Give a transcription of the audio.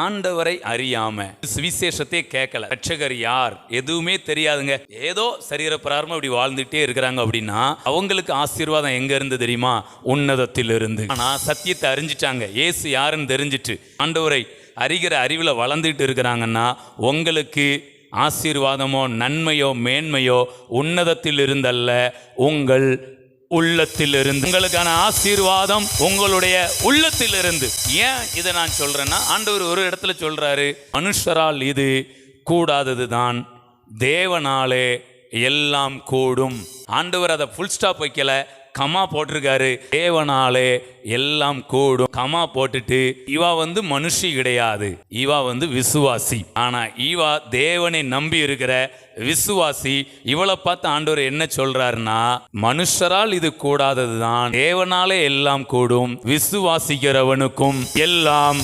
ஆண்டவரை அறியாம சுவிசேஷத்தை கேட்கல, ரட்சகர் யார் எதுவுமே தெரியாதுங்க, ஏதோ சரீர பிரகாரமா இப்படி வாழ்ந்துட்டே இருக்கிறாங்க அப்படின்னா அவங்களுக்கு ஆசீர்வாதம் எங்க இருந்து தெரியுமா? உன்னதத்திலிருந்து. ஆனா சத்தியத்தை அறிஞ்சிட்டாங்க, இயேசு யாருன்னு தெரிஞ்சிட்டு ஆண்டவரை அறிகிற அறிவில் வளர்ந்துட்டு இருக்கிறாங்கன்னா உங்களுக்கு ஆசீர்வாதமோ நன்மையோ மேன்மையோ உன்னதத்தில் இருந்தல்ல, உங்கள் உள்ளத்திலிருந்து. உங்களுக்கான ஆசீர்வாதம் உங்களுடைய உள்ளத்திலிருந்து. ஏன் இதை நான் சொல்றேன்னா, ஆண்டவர் ஒரு இடத்துல சொல்றாரு, மனுஷரால் இது கூடாததுதான், தேவனாலே எல்லாம் கூடும். ஆண்டவர் அதை ஃபுல் ஸ்டாப் வைக்கல, கமா போட்டிருக்காரு. தேவனாலே எல்லாம் கூடும், கமா போட்டுட்டு இவா மனுஷி கிடையாது, இவா விசுவாசி. ஆனா இவா தேவனை நம்பி இருக்கிற விசுவாசி. இவளை பார்த்து ஆண்டவர் என்ன சொல்றாருன்னா, மனுஷரால் இது கூடாததுதான், தேவனாலே எல்லாம் கூடும், விசுவாசிக்கிறவனுக்கும் எல்லாம்